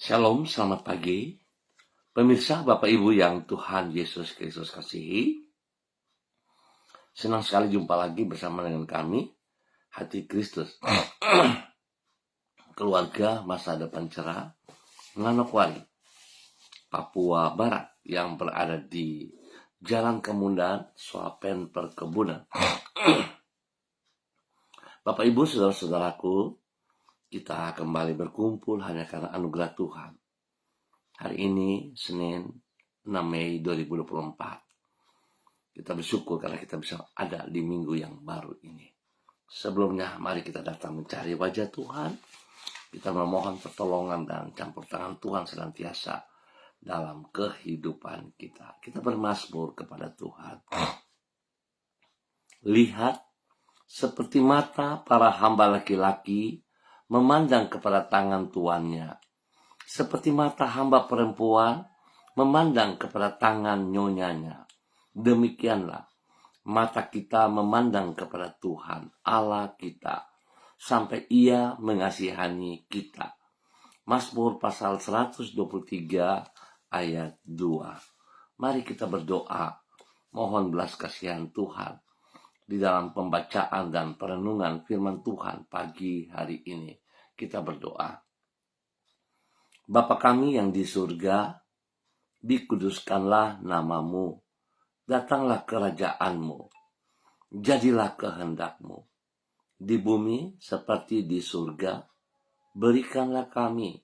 Shalom, selamat pagi. Pemirsa, Bapak Ibu yang Tuhan Yesus Kristus kasihi. Senang sekali jumpa lagi bersama dengan kami, Hati Kristus. Keluarga Masa Depan Cerah, Manokwari, Papua Barat yang berada di Jalan Kemudahan, Swapen Perkebunan. Bapak Ibu, saudara-saudaraku, kita kembali berkumpul hanya karena anugerah Tuhan. Hari ini, Senin 6 Mei 2024. Kita bersyukur karena kita bisa ada di minggu yang baru ini. Sebelumnya, mari kita datang mencari wajah Tuhan. Kita memohon pertolongan dan campur tangan Tuhan senantiasa dalam kehidupan kita. Kita bermazmur kepada Tuhan. Lihat, seperti mata para hamba laki-laki memandang kepada tangan tuannya. Seperti mata hamba perempuan memandang kepada tangan nyonyanya. Demikianlah mata kita memandang kepada Tuhan Allah kita sampai Ia mengasihani kita. Mazmur pasal 123 ayat 2. Mari kita berdoa, mohon belas kasihan Tuhan di dalam pembacaan dan perenungan firman Tuhan pagi hari ini. Kita berdoa. Bapa kami yang di surga, dikuduskanlah namamu, datanglah kerajaanmu, jadilah kehendakmu, di bumi seperti di surga. Berikanlah kami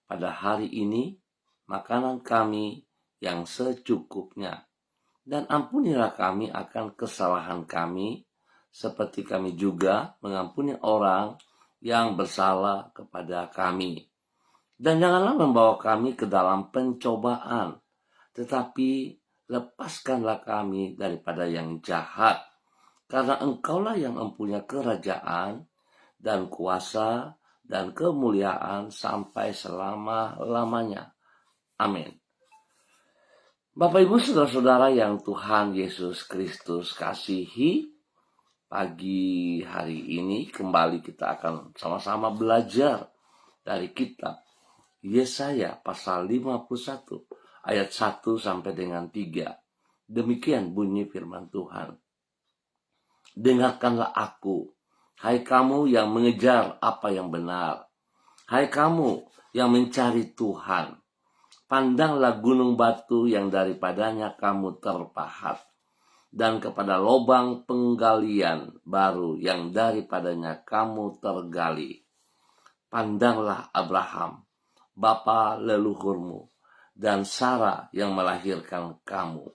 pada hari ini makanan kami yang secukupnya, dan ampunilah kami akan kesalahan kami, seperti kami juga mengampuni orang yang bersalah kepada kami. Dan janganlah membawa kami ke dalam pencobaan, tetapi lepaskanlah kami daripada yang jahat. Karena Engkaulah yang mempunyai kerajaan dan kuasa dan kemuliaan sampai selama-lamanya. Amin. Bapak Ibu saudara-saudara yang Tuhan Yesus Kristus kasihi, pagi hari ini kembali kita akan sama-sama belajar dari kitab Yesaya pasal 51 ayat 1 sampai dengan 3. Demikian bunyi firman Tuhan. Dengarkanlah aku, hai kamu yang mengejar apa yang benar. Hai kamu yang mencari Tuhan. Pandanglah gunung batu yang daripadanya kamu terpahat, dan kepada lobang penggalian baru yang daripadanya kamu tergali. Pandanglah Abraham, bapa leluhurmu, dan Sarah yang melahirkan kamu.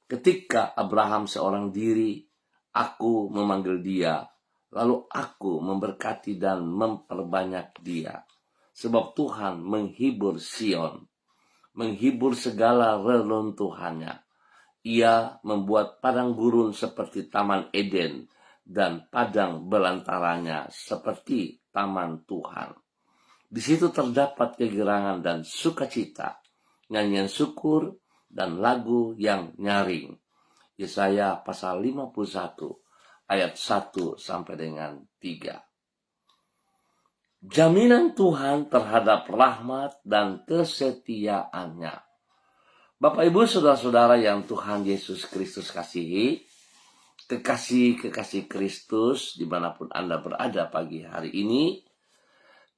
Ketika Abraham seorang diri, aku memanggil dia, lalu aku memberkati dan memperbanyak dia. Sebab Tuhan menghibur Sion, menghibur segala reruntuhannya. Ia membuat padang gurun seperti Taman Eden, dan padang belantaranya seperti Taman Tuhan. Di situ terdapat kegirangan dan sukacita, nyanyian syukur dan lagu yang nyaring. Yesaya pasal 51 ayat 1 sampai dengan 3. Jaminan Tuhan terhadap rahmat dan kesetiaannya. Bapak Ibu saudara-saudara yang Tuhan Yesus Kristus kasihi, kekasih Kristus dimanapun Anda berada pagi hari ini,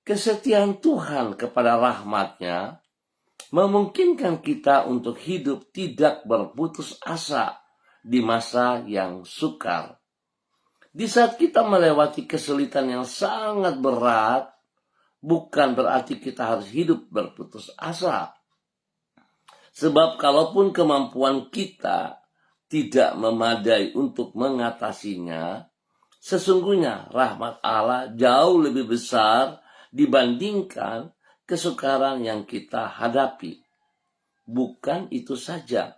kesetiaan Tuhan kepada rahmat-Nya memungkinkan kita untuk hidup tidak berputus asa di masa yang sukar. Di saat kita melewati kesulitan yang sangat berat, bukan berarti kita harus hidup berputus asa. Sebab kalaupun kemampuan kita tidak memadai untuk mengatasinya, sesungguhnya rahmat Allah jauh lebih besar dibandingkan kesukaran yang kita hadapi. Bukan itu saja,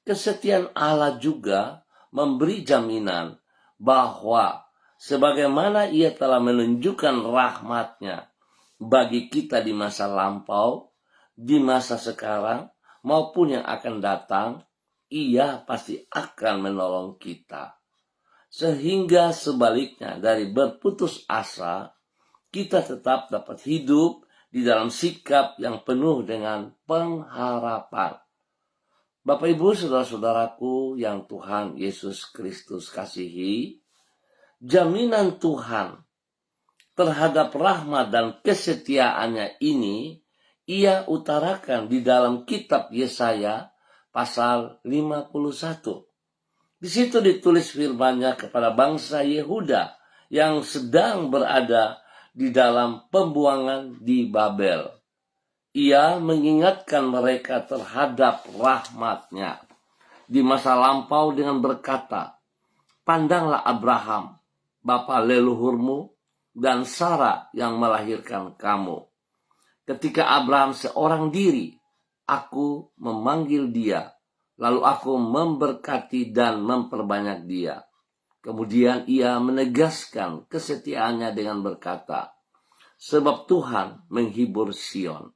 kesetiaan Allah juga memberi jaminan bahwa sebagaimana Ia telah menunjukkan rahmat-Nya bagi kita di masa lampau, di masa sekarang, maupun yang akan datang, Ia pasti akan menolong kita. Sehingga sebaliknya dari berputus asa, kita tetap dapat hidup di dalam sikap yang penuh dengan pengharapan. Bapak Ibu saudara-saudaraku yang Tuhan Yesus Kristus kasihi, jaminan Tuhan terhadap rahmat dan kesetiaannya ini ia utarakan di dalam kitab Yesaya pasal 51. Di situ ditulis firman-Nya kepada bangsa Yehuda yang sedang berada di dalam pembuangan di Babel. Ia mengingatkan mereka terhadap rahmat-Nya di masa lampau dengan berkata, "Pandanglah Abraham, bapa leluhurmu, dan Sarah yang melahirkan kamu. Ketika Abraham seorang diri, aku memanggil dia, lalu aku memberkati dan memperbanyak dia." Kemudian ia menegaskan kesetiaannya dengan berkata, "Sebab Tuhan menghibur Sion,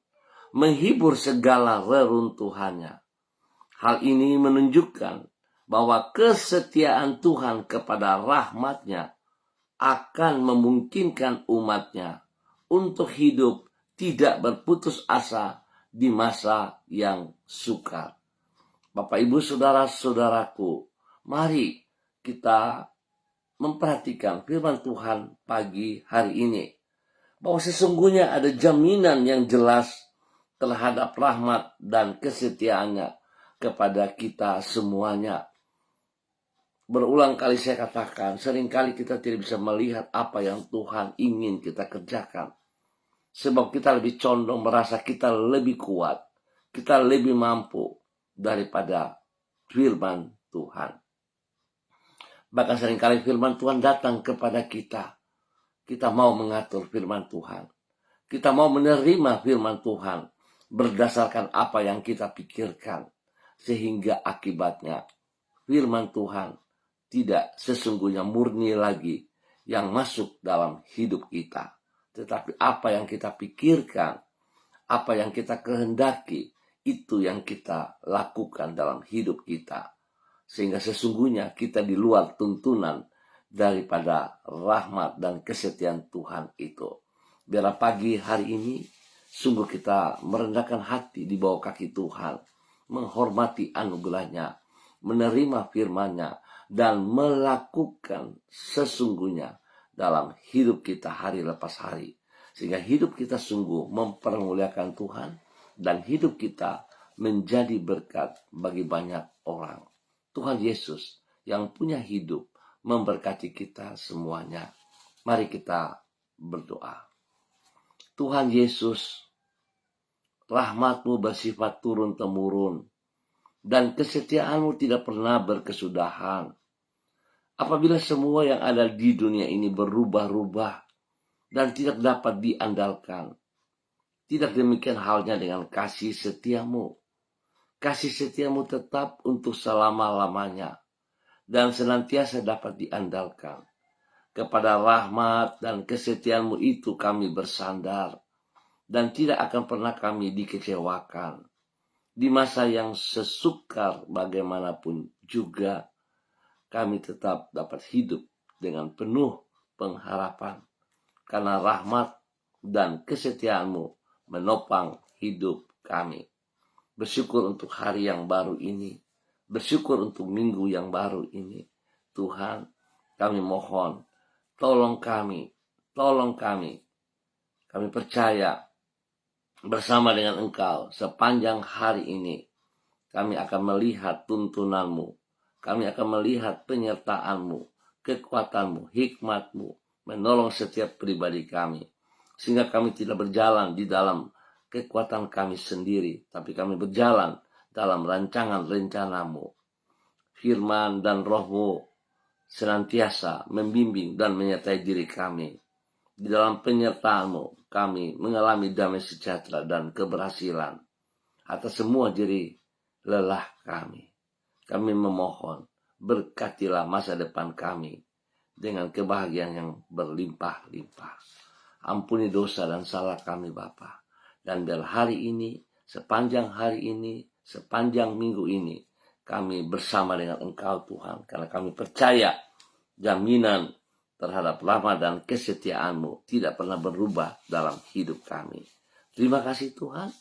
menghibur segala reruntuhannya." Hal ini menunjukkan bahwa kesetiaan Tuhan kepada rahmat-Nya akan memungkinkan umat-Nya untuk hidup tidak berputus asa di masa yang sukar. Bapak, Ibu, saudara-saudaraku, mari kita memperhatikan firman Tuhan pagi hari ini, bahwa sesungguhnya ada jaminan yang jelas terhadap rahmat dan kesetiaannya kepada kita semuanya. Berulang kali saya katakan, seringkali kita tidak bisa melihat apa yang Tuhan ingin kita kerjakan. Sebab kita lebih condong merasa kita lebih kuat, kita lebih mampu daripada firman Tuhan. Bahkan seringkali firman Tuhan datang kepada kita. Kita mau mengatur firman Tuhan. Kita mau menerima firman Tuhan berdasarkan apa yang kita pikirkan. Sehingga akibatnya firman Tuhan tidak sesungguhnya murni lagi yang masuk dalam hidup kita. Tetapi apa yang kita pikirkan, apa yang kita kehendaki, itu yang kita lakukan dalam hidup kita. Sehingga sesungguhnya kita di luar tuntunan daripada rahmat dan kesetiaan Tuhan itu. Biarlah pagi hari ini sungguh kita merendahkan hati di bawah kaki Tuhan, menghormati anugerah-Nya, menerima firman-Nya, dan melakukan sesungguhnya dalam hidup kita hari lepas hari. Sehingga hidup kita sungguh mempermuliakan Tuhan dan hidup kita menjadi berkat bagi banyak orang. Tuhan Yesus yang punya hidup memberkati kita semuanya. Mari kita berdoa. Tuhan Yesus, rahmat-Mu bersifat turun-temurun dan kesetiaan-Mu tidak pernah berkesudahan. Apabila semua yang ada di dunia ini berubah-ubah dan tidak dapat diandalkan, tidak demikian halnya dengan kasih setia-Mu. Kasih setia-Mu tetap untuk selama-lamanya dan senantiasa dapat diandalkan. Kepada rahmat dan kesetiaan-Mu itu kami bersandar dan tidak akan pernah kami dikecewakan. Di masa yang sesukar bagaimanapun juga, kami tetap dapat hidup dengan penuh pengharapan. Karena rahmat dan kesetiaan-Mu menopang hidup kami. Bersyukur untuk hari yang baru ini. Bersyukur untuk minggu yang baru ini. Tuhan, kami mohon, tolong kami. Kami percaya bersama dengan Engkau sepanjang hari ini. Kami akan melihat tuntunan-Mu. Kami akan melihat penyertaan-Mu, kekuatan-Mu, hikmat-Mu, menolong setiap pribadi kami. Sehingga kami tidak berjalan di dalam kekuatan kami sendiri, tapi kami berjalan dalam rancangan rencana-Mu. Firman dan Roh-Mu senantiasa membimbing dan menyertai diri kami. Di dalam penyertaan-Mu, kami mengalami damai sejahtera dan keberhasilan atas semua diri lelah kami. Kami memohon, berkatilah masa depan kami dengan kebahagiaan yang berlimpah-limpah. Ampuni dosa dan salah kami Bapa. Dan biar hari ini, sepanjang hari ini, sepanjang minggu ini, kami bersama dengan Engkau Tuhan. Karena kami percaya jaminan terhadap rahmat dan kesetiaan-Mu tidak pernah berubah dalam hidup kami. Terima kasih Tuhan.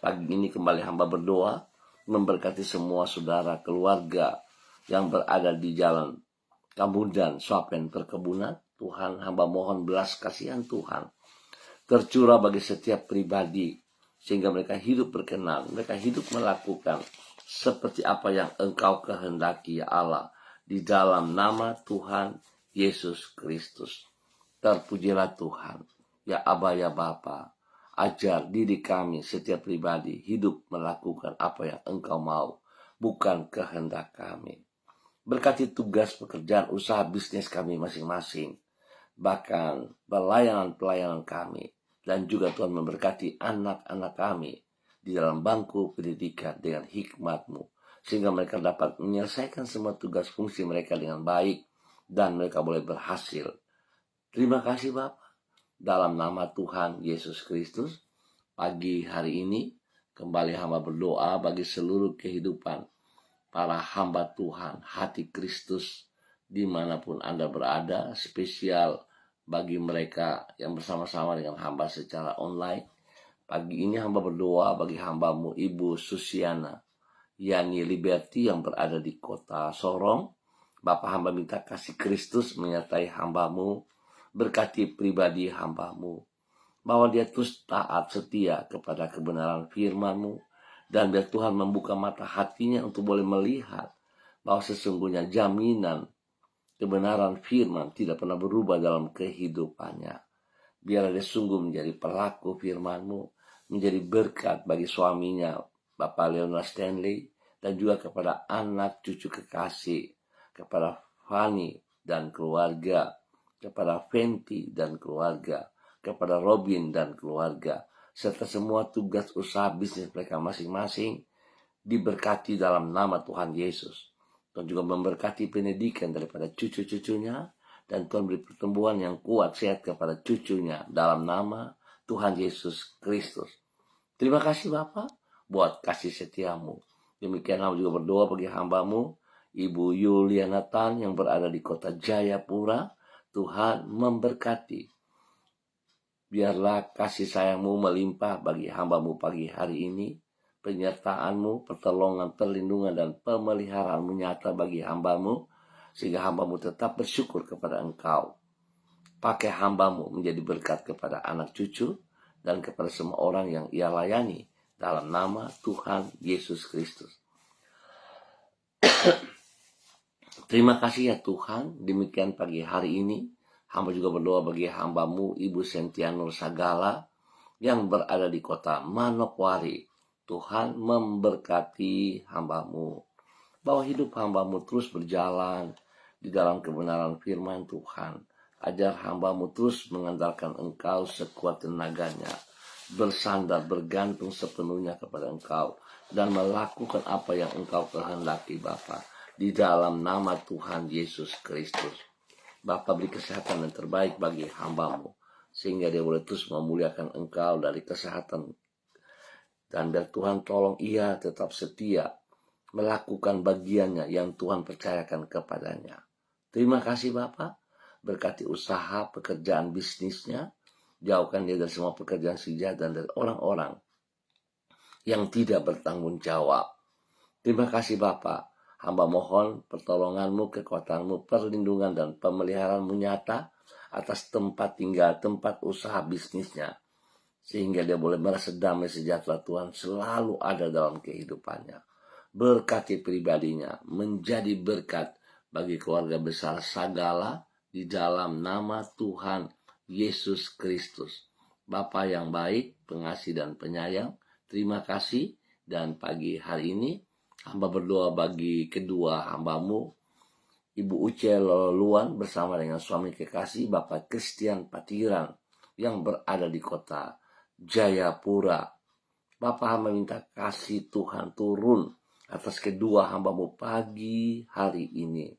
Pagi ini kembali hamba berdoa memberkati semua saudara keluarga yang berada di jalan Kamudan, Swapen, perkebunan. Tuhan, hamba mohon belas kasihan Tuhan tercurah bagi setiap pribadi, sehingga mereka hidup berkenan, mereka hidup melakukan seperti apa yang Engkau kehendaki ya Allah, di dalam nama Tuhan Yesus Kristus. Terpujilah Tuhan, ya Aba ya Bapa, ajar diri kami setiap pribadi hidup melakukan apa yang Engkau mau, bukan kehendak kami. Berkati tugas pekerjaan usaha bisnis kami masing-masing, bahkan pelayanan-pelayanan kami, dan juga Tuhan memberkati anak-anak kami di dalam bangku pendidikan dengan hikmat-Mu, sehingga mereka dapat menyelesaikan semua tugas fungsi mereka dengan baik dan mereka boleh berhasil. Terima kasih Bapa, dalam nama Tuhan Yesus Kristus. Pagi hari ini kembali hamba berdoa bagi seluruh kehidupan para hamba Tuhan, hati Kristus, dimanapun Anda berada, spesial bagi mereka yang bersama-sama dengan hamba secara online. Pagi ini hamba berdoa bagi hambamu Ibu Susiana Yani Liberty yang berada di kota Sorong. Bapak hamba minta kasih Kristus menyertai hambamu, berkati pribadi hambamu, bahwa dia terus taat setia kepada kebenaran firman-Mu, dan biar Tuhan membuka mata hatinya untuk boleh melihat bahwa sesungguhnya jaminan kebenaran firman tidak pernah berubah dalam kehidupannya. Biar dia sungguh menjadi pelaku firman-Mu, menjadi berkat bagi suaminya, Bapak Leonard Stanley, dan juga kepada anak cucu kekasih, kepada Fanny dan keluarga, kepada Fenty dan keluarga, kepada Robin dan keluarga, serta semua tugas usaha bisnis mereka masing-masing diberkati dalam nama Tuhan Yesus. Tuhan juga memberkati pendidikan daripada cucu-cucunya, dan Tuhan beri pertumbuhan yang kuat sehat kepada cucunya dalam nama Tuhan Yesus Kristus. Terima kasih Bapa buat kasih setiamu. Demikian hamba juga berdoa bagi hambamu Ibu Yuliana Tan yang berada di kota Jayapura. Tuhan memberkati. Biarlah kasih sayangmu melimpah bagi hambamu pagi hari ini. Penyertaanmu, pertolongan, perlindungan, dan pemeliharaanmu nyata bagi hambamu, sehingga hambamu tetap bersyukur kepada Engkau. Pakai hambamu menjadi berkat kepada anak cucu dan kepada semua orang yang ia layani dalam nama Tuhan Yesus Kristus. Terima kasih ya Tuhan. Demikian pagi hari ini hamba juga berdoa bagi hambamu Ibu Sentianur Sagala yang berada di kota Manokwari. Tuhan memberkati hambamu, bahwa hidup hambamu terus berjalan di dalam kebenaran firman Tuhan. Ajar hambamu terus mengandalkan Engkau sekuat tenaganya, bersandar bergantung sepenuhnya kepada Engkau, dan melakukan apa yang Engkau kehendaki Bapa, di dalam nama Tuhan Yesus Kristus. Bapa, beri kesehatan yang terbaik bagi hambamu, sehingga dia boleh terus memuliakan Engkau dari kesehatan. Dan biar Tuhan tolong ia tetap setia melakukan bagiannya yang Tuhan percayakan kepadanya. Terima kasih Bapa, berkati usaha pekerjaan bisnisnya, jauhkan dia dari semua pekerjaan sijah dan dari orang-orang yang tidak bertanggung jawab. Terima kasih Bapa, hamba mohon pertolonganmu, kekuatanmu, perlindungan, dan pemeliharaanmu nyata atas tempat tinggal, tempat usaha bisnisnya, sehingga dia boleh merasa damai sejahtera Tuhan selalu ada dalam kehidupannya. Berkati pribadinya, menjadi berkat bagi keluarga besar Sagala di dalam nama Tuhan Yesus Kristus. Bapa yang baik, pengasih dan penyayang, terima kasih. Dan pagi hari ini hamba berdoa bagi kedua hambamu, Ibu Uce Loluan bersama dengan suami kekasih Bapak Christian Patiran yang berada di kota Jayapura. Bapak hamba minta kasih Tuhan turun atas kedua hambamu pagi hari ini.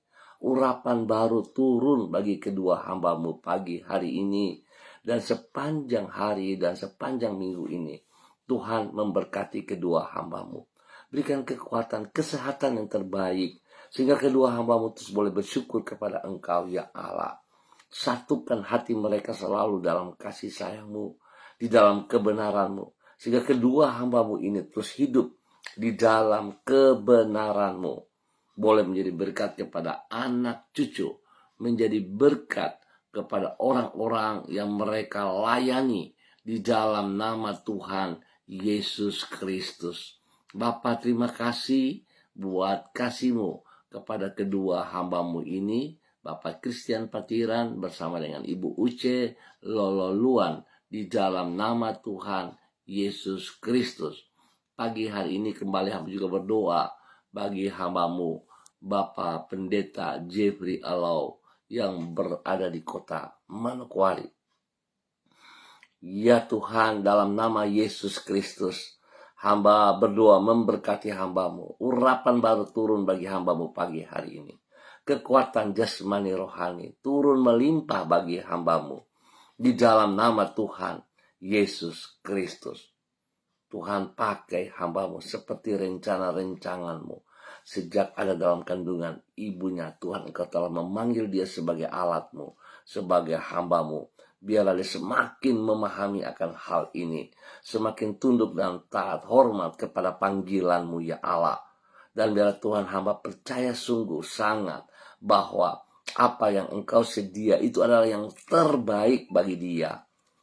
Urapan baru turun bagi kedua hambamu pagi hari ini. Dan sepanjang hari dan sepanjang minggu ini, Tuhan memberkati kedua hambamu. Berikan kekuatan, kesehatan yang terbaik, sehingga kedua hambamu terus boleh bersyukur kepada Engkau ya Allah. Satukan hati mereka selalu dalam kasih sayangmu, di dalam kebenaranmu, Sehingga kedua hamba-Mu ini terus hidup di dalam kebenaran-Mu. Boleh menjadi berkat kepada anak cucu, menjadi berkat kepada orang-orang yang mereka layani di dalam nama Tuhan Yesus Kristus. Bapa, terima kasih buat kasih-Mu kepada kedua hamba-Mu ini, Bapak Christian Patiran bersama dengan Ibu Uce Lololuan, di dalam nama Tuhan Yesus Kristus. Pagi hari ini kembali hamba juga berdoa bagi hamba-Mu Bapak Pendeta Jeffrey Alau yang berada di kota Manokwari. Ya Tuhan, dalam nama Yesus Kristus, hamba berdoa memberkati hamba-Mu. Urapan baru turun bagi hamba-Mu pagi hari ini. Kekuatan jasmani rohani turun melimpah bagi hamba-Mu. Di dalam nama Tuhan Yesus Kristus. Tuhan, pakai hamba-Mu seperti rencana-rencangan-Mu. Sejak ada dalam kandungan ibunya, Tuhan, Engkau telah memanggil dia sebagai alat-Mu, sebagai hamba-Mu. Biarlah dia semakin memahami akan hal ini, semakin tunduk dan taat hormat kepada panggilan-Mu ya Allah. Dan biarlah Tuhan, hamba percaya sungguh sangat bahwa apa yang Engkau sedia itu adalah yang terbaik bagi dia.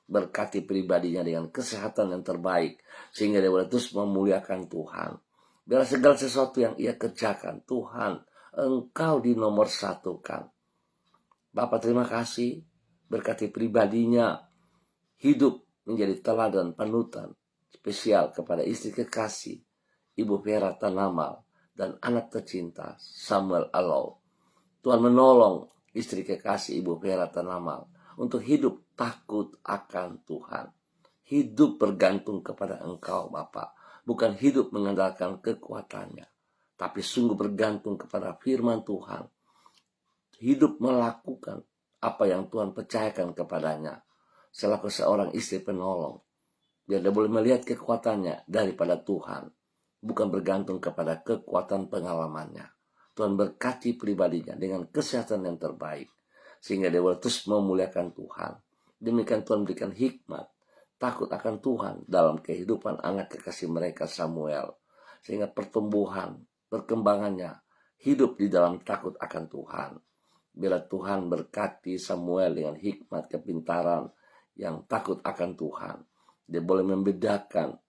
Berkati pribadinya dengan kesehatan yang terbaik, sehingga dia boleh terus memuliakan Tuhan. Biarlah segala sesuatu yang ia kerjakan, Tuhan, Engkau dinomor satukan. Bapak, terima kasih. Berkati pribadinya, hidup menjadi teladan panutan spesial kepada istri kekasih, Ibu Vera Tanamal, dan anak tercinta Samuel Alau. Tuhan menolong istri kekasih Ibu Vera Tanamal untuk hidup takut akan Tuhan. Hidup bergantung kepada Engkau, Bapak. Bukan hidup mengandalkan kekuatannya, tapi sungguh bergantung kepada firman Tuhan. Hidup melakukan apa yang Tuhan percayakan kepadanya selaku seorang istri penolong. Biar dia boleh melihat kekuatannya daripada Tuhan, bukan bergantung kepada kekuatan pengalamannya. Tuhan berkati pribadinya dengan kesehatan yang terbaik, sehingga dia boleh terus memuliakan Tuhan. Demikian Tuhan berikan hikmat, takut akan Tuhan dalam kehidupan anak kekasih mereka Samuel, sehingga pertumbuhan, perkembangannya hidup di dalam takut akan Tuhan. Bila Tuhan berkati Samuel dengan hikmat, kepintaran yang takut akan Tuhan, dia boleh membedakan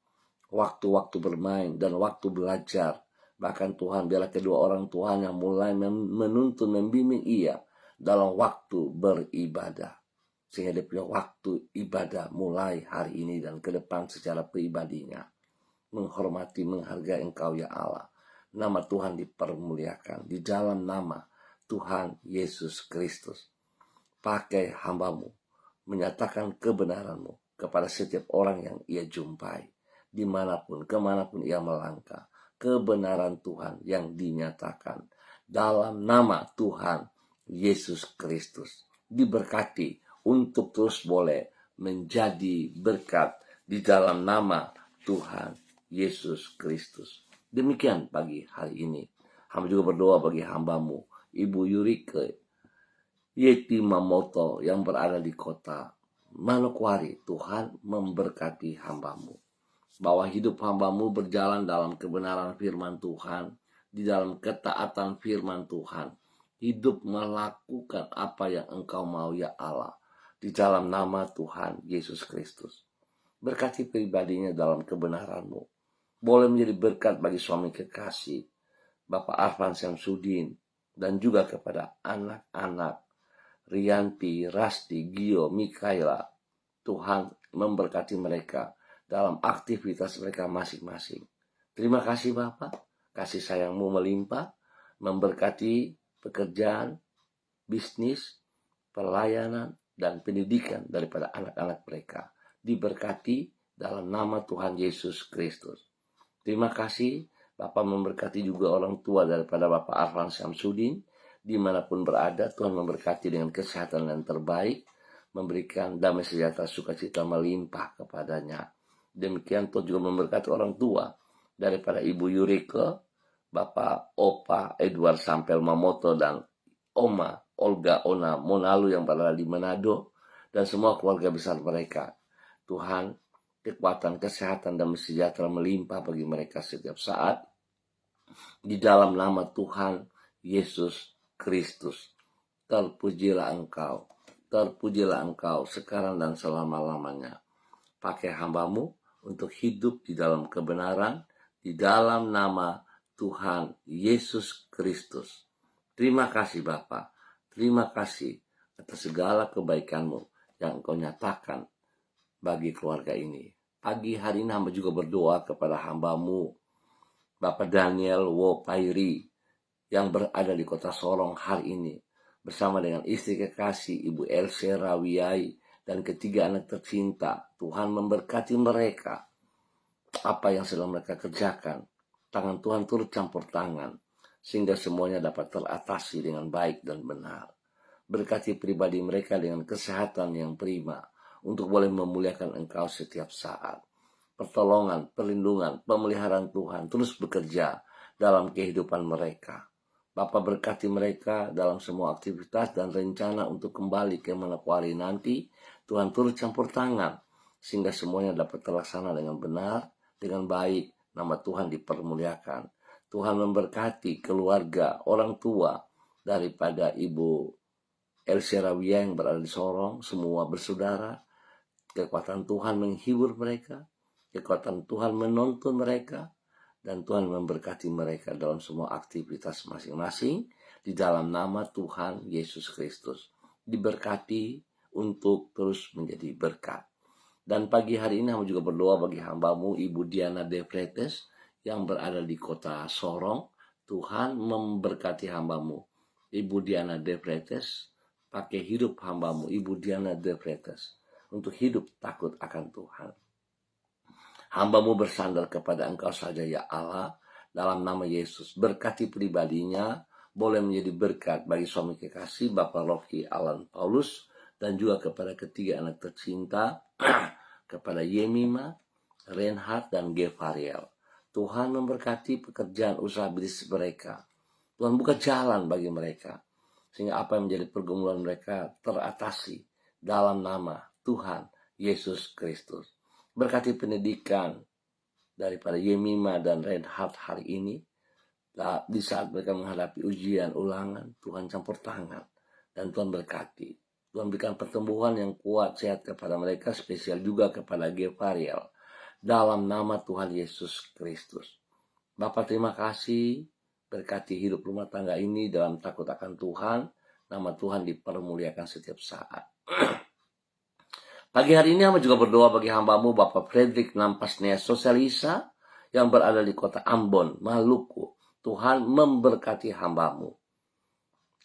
waktu-waktu bermain dan waktu belajar. Bahkan Tuhan, biarlah kedua orang Tuhan yang mulai menuntun, membimbing ia dalam waktu beribadah. Sehingga dia punya waktu ibadah mulai hari ini dan ke depan secara pribadinya. Menghormati, menghargai Engkau ya Allah. Nama Tuhan dipermuliakan di dalam nama Tuhan Yesus Kristus. Pakai hamba-Mu, menyatakan kebenaran-Mu kepada setiap orang yang ia jumpai. Dimanapun, kemanapun ia melangkah. Kebenaran Tuhan yang dinyatakan. Dalam nama Tuhan Yesus Kristus. Diberkati untuk terus boleh menjadi berkat di dalam nama Tuhan Yesus Kristus. Demikian pagi hari ini. Hamba juga berdoa bagi hamba-Mu, Ibu Yurike Yeti Mamoto yang berada di kota Manokwari. Tuhan memberkati hamba-Mu, bahwa hidup hamba-Mu berjalan dalam kebenaran firman Tuhan, di dalam ketaatan firman Tuhan, hidup melakukan apa yang Engkau mau ya Allah, di dalam nama Tuhan Yesus Kristus. Berkati pribadinya dalam kebenaran-Mu, boleh menjadi berkat bagi suami kekasih Bapak Arfan Syamsuddin, dan juga kepada anak-anak Rianti, Rasti, Gio, Mikaela. Tuhan memberkati mereka dalam aktivitas mereka masing-masing. Terima kasih Bapak, kasih sayang-Mu melimpah, memberkati pekerjaan, bisnis, pelayanan, dan pendidikan daripada anak-anak mereka. Diberkati dalam nama Tuhan Yesus Kristus. Terima kasih Bapak memberkati juga orang tua daripada Bapak Arfan Syamsuddin, dimanapun berada. Tuhan memberkati dengan kesehatan yang terbaik, memberikan damai sejahtera sukacita melimpah kepadanya. Demikian Tuhan juga memberkati orang tua daripada Ibu Yurike, Bapak Opa Edward Sampel Mamoto, dan Oma Olga Ona Monalu yang berada di Manado, dan semua keluarga besar mereka. Tuhan kekuatan, kesehatan, dan sejahtera melimpah bagi mereka setiap saat. Di dalam nama Tuhan Yesus Kristus. Terpujilah Engkau sekarang dan selama-lamanya. Pakai hamba-Mu untuk hidup di dalam kebenaran, di dalam nama Tuhan Yesus Kristus. Terima kasih Bapa, terima kasih atas segala kebaikan-Mu yang Engkau nyatakan bagi keluarga ini. Pagi hari ini hamba juga berdoa kepada hamba-Mu, Bapak Daniel Wopairi, yang berada di kota Sorong hari ini, bersama dengan istri kekasih Ibu Else Rawiyai dan ketiga anak tercinta. Tuhan memberkati mereka. Apa yang sedang mereka kerjakan, tangan Tuhan turut campur tangan, sehingga semuanya dapat teratasi dengan baik dan benar. Berkati pribadi mereka dengan kesehatan yang prima, untuk boleh memuliakan Engkau setiap saat. Pertolongan, perlindungan, pemeliharaan Tuhan terus bekerja dalam kehidupan mereka. Bapa berkati mereka dalam semua aktivitas dan rencana untuk kembali ke Manokwari nanti. Tuhan turut campur tangan, sehingga semuanya dapat terlaksana dengan benar, dengan baik. Nama Tuhan dipermuliakan. Tuhan memberkati keluarga, orang tua daripada Ibu Else Rawiyai yang berada di Sorong, semua bersaudara. Kekuatan Tuhan menghibur mereka, kekuatan Tuhan menuntun mereka, dan Tuhan memberkati mereka dalam semua aktivitas masing-masing di dalam nama Tuhan Yesus Kristus. Diberkati untuk terus menjadi berkat. Dan pagi hari ini hamba juga berdoa bagi hamba-Mu Ibu Diana De Vretes yang berada di kota Sorong. Tuhan memberkati hamba-Mu Ibu Diana De Vretes, pakai hidup hamba-Mu Ibu Diana De Vretes untuk hidup takut akan Tuhan. Hamba-Mu bersandar kepada Engkau saja ya Allah, dalam nama Yesus. Berkati pribadinya, boleh menjadi berkat bagi suami kekasih Bapak Rocky Alan Paulus, dan juga kepada ketiga anak tercinta, kepada Yemima, Reinhard, dan Gevariel. Tuhan memberkati pekerjaan usaha bisnis mereka. Tuhan buka jalan bagi mereka, sehingga apa yang menjadi pergumulan mereka teratasi dalam nama Tuhan Yesus Kristus. Berkati pendidikan daripada Yemima dan Reinhard hari ini. Di saat mereka menghadapi ujian, ulangan, Tuhan campur tangan. Dan Tuhan berkati. Tuhan berikan pertumbuhan yang kuat, sehat kepada mereka, spesial juga kepada Gevariel. Dalam nama Tuhan Yesus Kristus. Bapak terima kasih. Berkati hidup rumah tangga ini dalam takut akan Tuhan. Nama Tuhan dipermuliakan setiap saat. Pagi hari ini hamba juga berdoa bagi hamba-Mu Bapak Frederick Nampasnea Sosialisa yang berada di kota Ambon, Maluku. Tuhan memberkati hamba-Mu.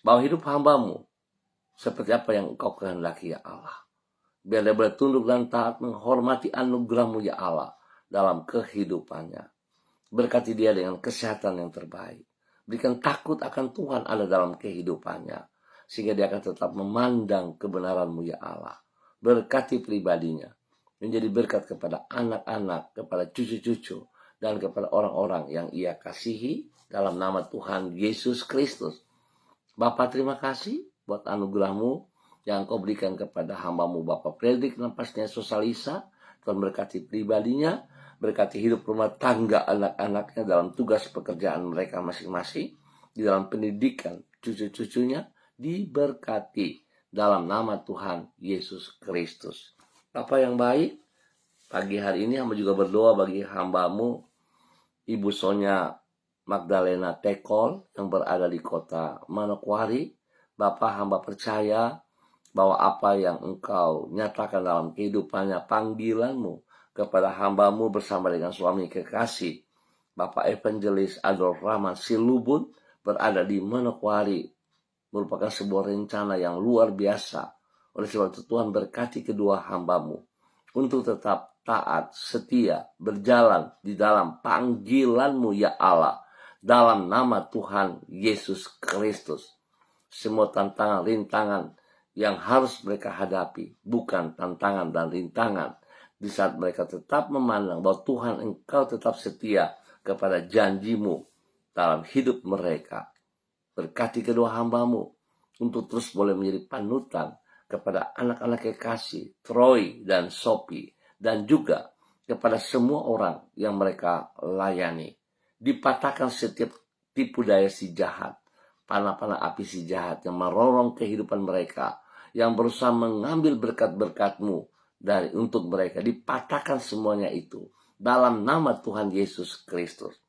Bahwa hidup hamba-Mu seperti apa yang Engkau kehendaki ya Allah. Biar dia boleh tunduk dan taat menghormati anugerah-Mu ya Allah dalam kehidupannya. Berkati dia dengan kesehatan yang terbaik. Berikan takut akan Tuhan ada dalam kehidupannya, sehingga dia akan tetap memandang kebenaran-Mu ya Allah. Berkati pribadinya, menjadi berkat kepada anak-anak, kepada cucu-cucu, dan kepada orang-orang yang Ia kasihi dalam nama Tuhan Yesus Kristus. Bapa terima kasih buat anugerah-Mu yang Kau berikan kepada hamba-Mu Bapak Frederick Nampasnea Sosialisa. Tuhan berkati pribadinya, berkati hidup rumah tangga anak-anaknya dalam tugas pekerjaan mereka masing-masing, di dalam pendidikan cucu-cucunya, diberkati dalam nama Tuhan Yesus Kristus. Bapa yang baik, pagi hari ini hamba juga berdoa bagi hamba-Mu Ibu Sonya Magdalena Tekol yang berada di kota Manokwari. Bapa, hamba percaya bahwa apa yang Engkau nyatakan dalam kehidupannya, panggilan-Mu kepada hamba-Mu bersama dengan suami kekasih Bapak Evangelis Adolf Rahman Silubun berada di Manokwari, merupakan sebuah rencana yang luar biasa. Oleh sebab itu Tuhan berkati kedua hamba-Mu untuk tetap taat, setia, berjalan di dalam panggilan-Mu ya Allah, dalam nama Tuhan Yesus Kristus. Semua tantangan, rintangan yang harus mereka hadapi bukan tantangan dan rintangan, di saat mereka tetap memandang bahwa Tuhan Engkau tetap setia kepada janji-Mu dalam hidup mereka. Berkati kedua hamba-Mu untuk terus boleh menjadi panutan kepada anak-anak kekasih Troy dan Sophie, dan juga kepada semua orang yang mereka layani. Dipatahkan setiap tipu daya si jahat, panah-panah api si jahat yang merorong kehidupan mereka, yang berusaha mengambil berkat-berkat-mu untuk mereka. Dipatahkan semuanya itu dalam nama Tuhan Yesus Kristus.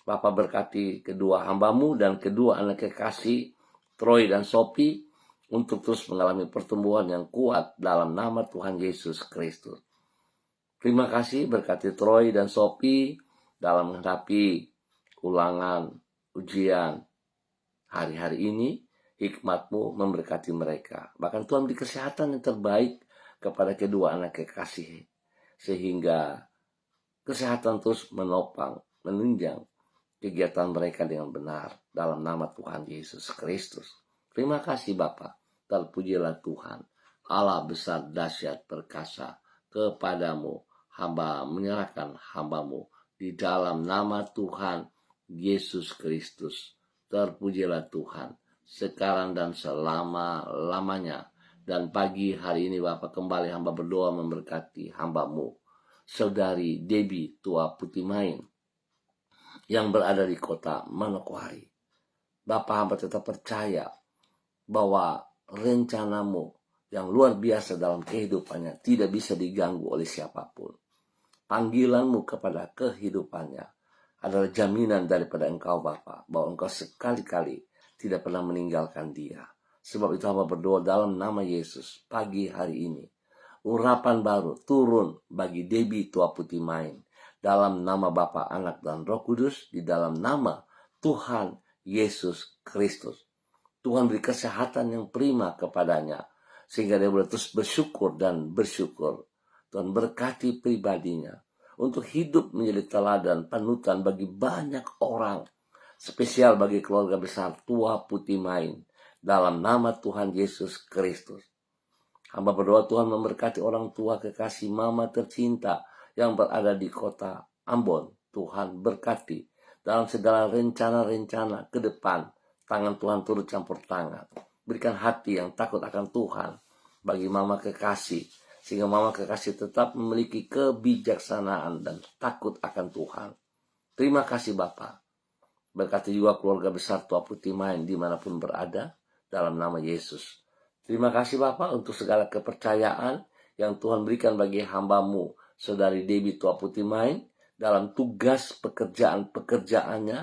Bapa berkati kedua hamba-Mu dan kedua anak kekasih, Troy dan Sophie, untuk terus mengalami pertumbuhan yang kuat dalam nama Tuhan Yesus Kristus. Terima kasih berkati Troy dan Sophie dalam menghadapi ulangan, ujian hari-hari ini. Hikmat-Mu memberkati mereka. Bahkan Tuhan beri kesehatan yang terbaik kepada kedua anak kekasih, sehingga kesehatan terus menopang, menunjang kegiatan mereka dengan benar dalam nama Tuhan Yesus Kristus. Terima kasih Bapa. Terpujilah Tuhan, Allah besar dahsyat perkasa. Kepadamu hamba menyerahkan hamba-Mu di dalam nama Tuhan Yesus Kristus. Terpujilah Tuhan sekarang dan selama-lamanya. Dan pagi hari ini Bapa, kembali hamba berdoa memberkati hamba-Mu, Saudari Debbie Tua Putimain, yang berada di kota Manokwari. Bapa, hamba tetap percaya bahwa rencana-Mu yang luar biasa dalam kehidupannya tidak bisa diganggu oleh siapapun. Panggilan-Mu kepada kehidupannya adalah jaminan daripada Engkau Bapa, bahwa Engkau sekali-kali tidak pernah meninggalkan dia. Sebab itu hamba berdoa dalam nama Yesus pagi hari ini, urapan baru turun bagi Debbie Tua Putimain dalam nama Bapa, Anak, dan Roh Kudus, di dalam nama Tuhan Yesus Kristus. Tuhan beri kesehatan yang prima kepadanya, sehingga dia boleh terus bersyukur dan bersyukur. Tuhan berkati pribadinya untuk hidup menjadi teladan panutan bagi banyak orang, spesial bagi keluarga besar Tua Putimain, dalam nama Tuhan Yesus Kristus. Hamba berdoa Tuhan memberkati orang tua kekasih mama tercinta yang berada di kota Ambon. Tuhan berkati dalam segala rencana-rencana ke depan. Tangan Tuhan turut campur tangan. Berikan hati yang takut akan Tuhan bagi mama kekasih, sehingga mama kekasih tetap memiliki kebijaksanaan dan takut akan Tuhan. Terima kasih Bapa. Berkati juga keluarga besar Tua Putimain dimanapun berada, dalam nama Yesus. Terima kasih Bapa untuk segala kepercayaan yang Tuhan berikan bagi hamba-Mu, Saudari Debbie Tua Putimain, dalam tugas pekerjaannya,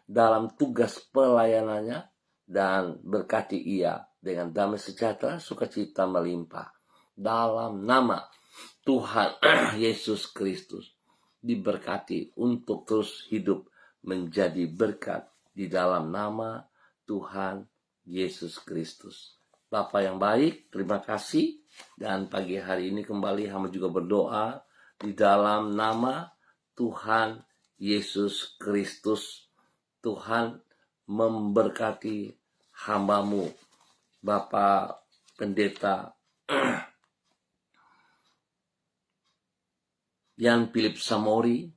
dalam tugas pelayanannya, dan berkati ia dengan damai sejahtera, sukacita melimpah. Dalam nama Tuhan Yesus Kristus, diberkati untuk terus hidup menjadi berkat di dalam nama Tuhan Yesus Kristus. Bapa yang baik, terima kasih. Dan pagi hari ini kembali hamba juga berdoa di dalam nama Tuhan Yesus Kristus. Tuhan memberkati hamba-Mu, Bapak Pendeta Yan Philip Samori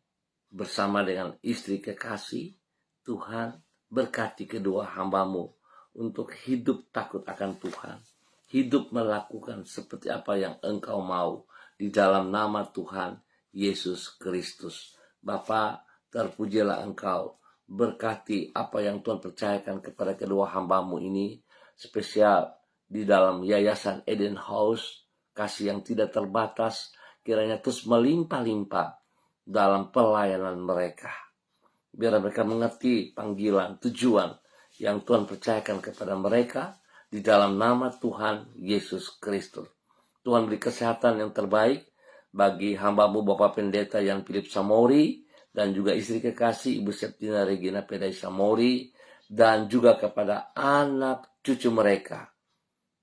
bersama dengan istri kekasih. Tuhan berkati kedua hamba-Mu untuk hidup takut akan Tuhan, hidup melakukan seperti apa yang Engkau mau di dalam nama Tuhan Yesus Kristus. Bapa, terpujilah Engkau, berkati apa yang Tuhan percayakan kepada kedua hamba-Mu ini, spesial di dalam Yayasan Eden House, kasih yang tidak terbatas, kiranya terus melimpah-limpah dalam pelayanan mereka. Biar mereka mengerti panggilan, tujuan yang Tuhan percayakan kepada mereka di dalam nama Tuhan Yesus Kristus. Tuhan beri kesehatan yang terbaik bagi hamba-Mu Bapak Pendeta Yan Philip Samori, dan juga istri kekasih Ibu Septina Regina Pedai Samori, dan juga kepada anak cucu mereka.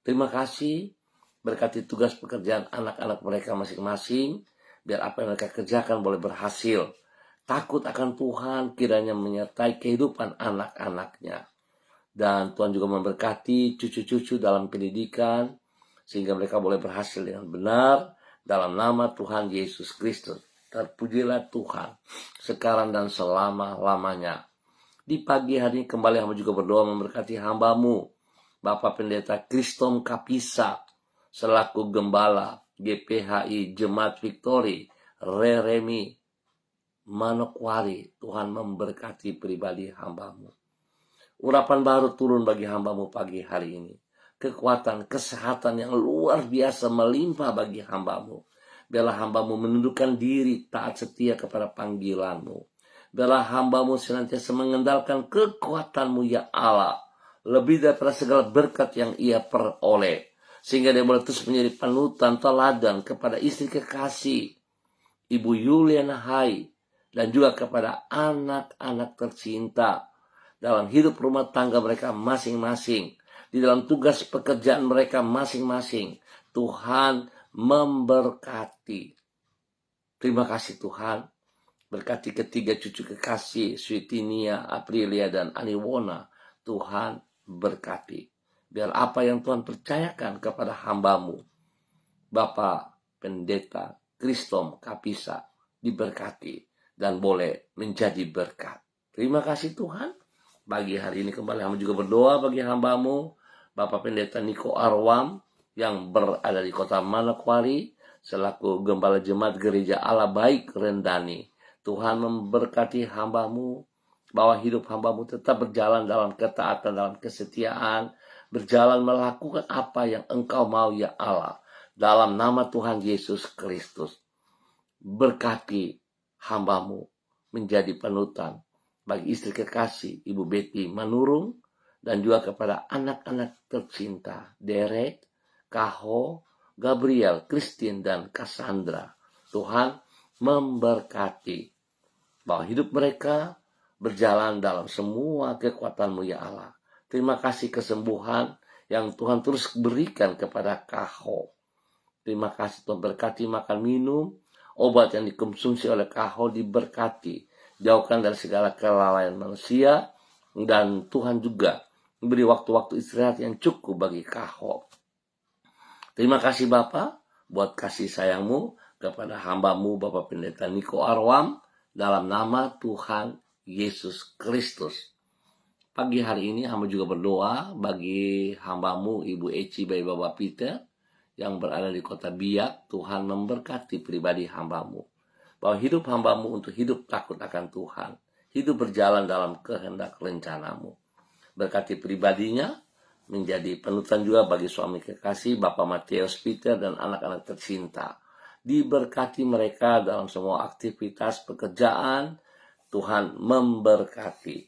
Terima kasih, berkati tugas pekerjaan anak-anak mereka masing-masing, biar apa yang mereka kerjakan boleh berhasil. Takut akan Tuhan kiranya menyertai kehidupan anak-anaknya. Dan Tuhan juga memberkati cucu-cucu dalam pendidikan, sehingga mereka boleh berhasil dengan benar dalam nama Tuhan Yesus Kristus. Terpujilah Tuhan sekarang dan selama-lamanya. Di pagi hari ini kembali hamba juga berdoa memberkati hamba-Mu Bapak Pendeta Kristom Kapisa selaku Gembala GPHI Jemaat Victory Reremi Manokwari. Tuhan memberkati pribadi hambamu. Urapan baru turun bagi hambamu pagi hari ini. Kekuatan, kesehatan yang luar biasa melimpah bagi hambamu. Biarlah hambamu menundukkan diri taat setia kepada panggilanmu. Biarlah hambamu senantiasa mengendalikan kekuatanmu ya Allah. Lebih daripada segala berkat yang ia peroleh. Sehingga dia boleh terus menjadi panutan teladan kepada istri kekasih Ibu Yuliana Hai. Dan juga kepada anak-anak tercinta. Dalam hidup rumah tangga mereka masing-masing. Di dalam tugas pekerjaan mereka masing-masing. Tuhan memberkati. Terima kasih Tuhan. Berkati ketiga cucu kekasih, Switinia, Aprilia, dan Aniwona. Tuhan berkati. Biar apa yang Tuhan percayakan kepada hambamu, Bapak Pendeta Kristom Kapisa, diberkati dan boleh menjadi berkat. Terima kasih Tuhan. Pagi hari ini kembali hamba juga berdoa bagi hambamu, Bapak Pendeta Niko Arwam, yang berada di kota Manokwari, selaku Gembala Jemaat Gereja Allah Baik Rendani. Tuhan memberkati hambamu, bahwa hidup hambamu tetap berjalan dalam ketaatan, dalam kesetiaan, berjalan melakukan apa yang Engkau mau ya Allah. Dalam nama Tuhan Yesus Kristus, berkati hambamu menjadi panutan bagi istri kekasih Ibu Betty Manurung, dan juga kepada anak-anak tercinta Derek, Kaho, Gabriel, Christine, dan Cassandra. Tuhan memberkati bahwa hidup mereka berjalan dalam semua kekuatan-Mu ya Allah. Terima kasih kesembuhan yang Tuhan terus berikan kepada Kaho. Terima kasih Tuhan, berkati makan minum, obat yang dikonsumsi oleh Kaho diberkati. Jauhkan dari segala kelalaian manusia, dan Tuhan juga memberi waktu-waktu istirahat yang cukup bagi Kaho. Terima kasih Bapak buat kasih sayangmu kepada hambamu Bapak Pendeta Niko Arwam, dalam nama Tuhan Yesus Kristus. Pagi hari ini hamba juga berdoa bagi hambamu Ibu Eci Bayi Bapak Peter yang berada di kota Biak. Tuhan memberkati pribadi hambamu, bahwa hidup hambamu untuk hidup takut akan Tuhan, hidup berjalan dalam kehendak rencanamu. Berkati pribadinya, menjadi panutan juga bagi suami kekasih Bapak Matius Peter dan anak-anak tercinta. Diberkati mereka dalam semua aktivitas pekerjaan. Tuhan memberkati.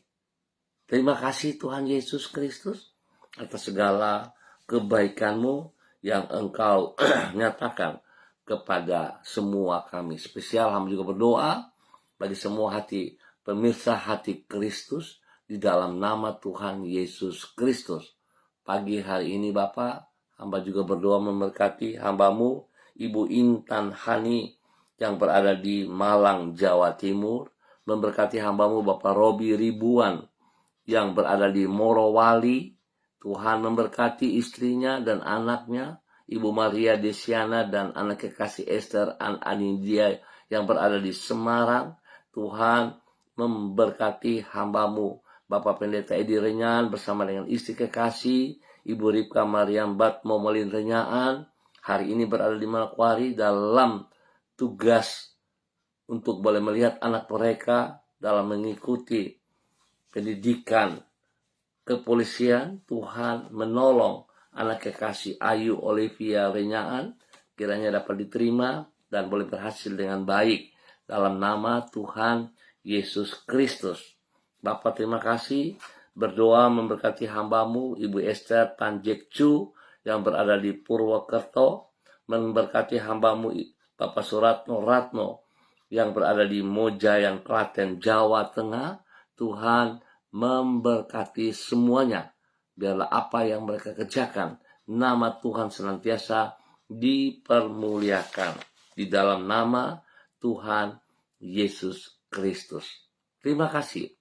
Terima kasih Tuhan Yesus Kristus atas segala kebaikan-Mu yang Engkau nyatakan kepada semua kami. Spesial hamba juga berdoa bagi semua hati pemirsa Hati Kristus di dalam nama Tuhan Yesus Kristus. Pagi hari ini Bapak, hamba juga berdoa memberkati hambamu Ibu Intan Hani yang berada di Malang, Jawa Timur. Memberkati hambamu Bapak Robi Ribuan yang berada di Morowali. Tuhan memberkati istrinya dan anaknya, Ibu Maria Desiana dan anak kekasih Esther Anidia yang berada di Semarang. Tuhan memberkati hambamu Bapak Pendeta Edi Renyan bersama dengan istri kekasih Ibu Ripka Mariam Batmo Molin Renyaan. Hari ini berada di Manokwari dalam tugas untuk boleh melihat anak mereka dalam mengikuti pendidikan kepolisian. Tuhan menolong anak kekasih Ayu Olivia Renyaan, kiranya dapat diterima dan boleh berhasil dengan baik dalam nama Tuhan Yesus Kristus. Bapak terima kasih, berdoa memberkati hambamu Ibu Esther Panjekcu yang berada di Purwokerto. Memberkati hambamu Bapak Suratno Ratno yang berada di Mojayang, Klaten, Jawa Tengah. Tuhan memberkati semuanya. Biarlah apa yang mereka kerjakan, nama Tuhan senantiasa dipermuliakan di dalam nama Tuhan Yesus Kristus. Terima kasih.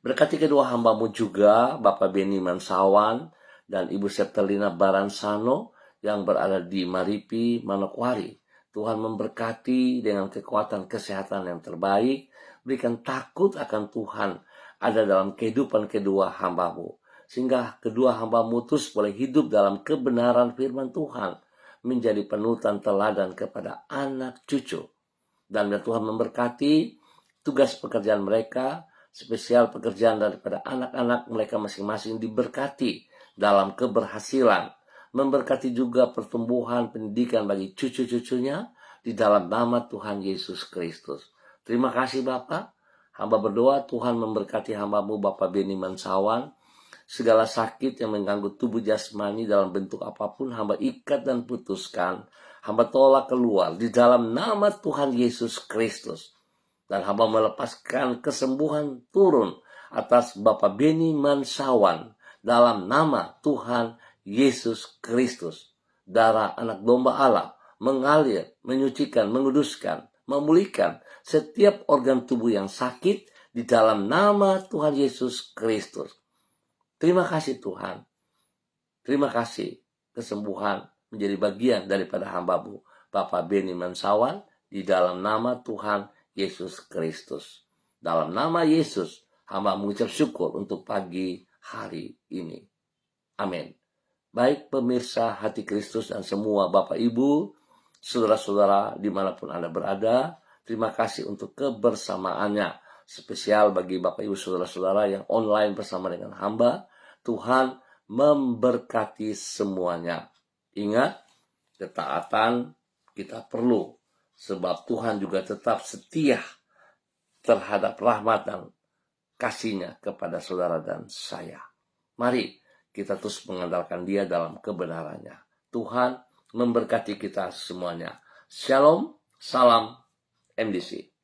Berkati kedua hambamu juga, Bapak Beni Mansawan dan Ibu Septelina Baransano yang berada di Maripi, Manokwari. Tuhan memberkati dengan kekuatan kesehatan yang terbaik. Berikan takut akan Tuhan ada dalam kehidupan kedua hambamu, sehingga kedua hambamu terus boleh hidup dalam kebenaran firman Tuhan, menjadi panutan teladan kepada anak cucu. Dan Tuhan memberkati tugas pekerjaan mereka, spesial pekerjaan daripada anak-anak mereka masing-masing diberkati dalam keberhasilan. Memberkati juga pertumbuhan pendidikan bagi cucu-cucunya di dalam nama Tuhan Yesus Kristus. Terima kasih Bapak. Hamba berdoa Tuhan memberkati hamba-Mu Bapak Beni Mansawan. Segala sakit yang mengganggu tubuh jasmani dalam bentuk apapun hamba ikat dan putuskan. Hamba tolak keluar di dalam nama Tuhan Yesus Kristus. Dan hamba melepaskan kesembuhan turun atas Bapak Beni Mansawan dalam nama Tuhan Yesus Kristus. Darah anak domba Allah mengalir, menyucikan, menguduskan, memulihkan setiap organ tubuh yang sakit di dalam nama Tuhan Yesus Kristus. Terima kasih Tuhan. Terima kasih kesembuhan menjadi bagian daripada hamba-Mu Bapak Beni Mansawan di dalam nama Tuhan Yesus Kristus. Dalam nama Yesus, hamba mengucap syukur untuk pagi hari ini. Amin. Baik pemirsa Hati Kristus dan semua Bapak Ibu, saudara-saudara dimanapun Anda berada, terima kasih untuk kebersamaannya. Spesial bagi Bapak Ibu saudara-saudara yang online bersama dengan hamba, Tuhan memberkati semuanya. Ingat, ketaatan kita perlu, sebab Tuhan juga tetap setia terhadap rahmat dan kasih-Nya kepada saudara dan saya. Mari kita terus mengandalkan Dia dalam kebenarannya. Tuhan memberkati kita semuanya. Shalom, salam MDC.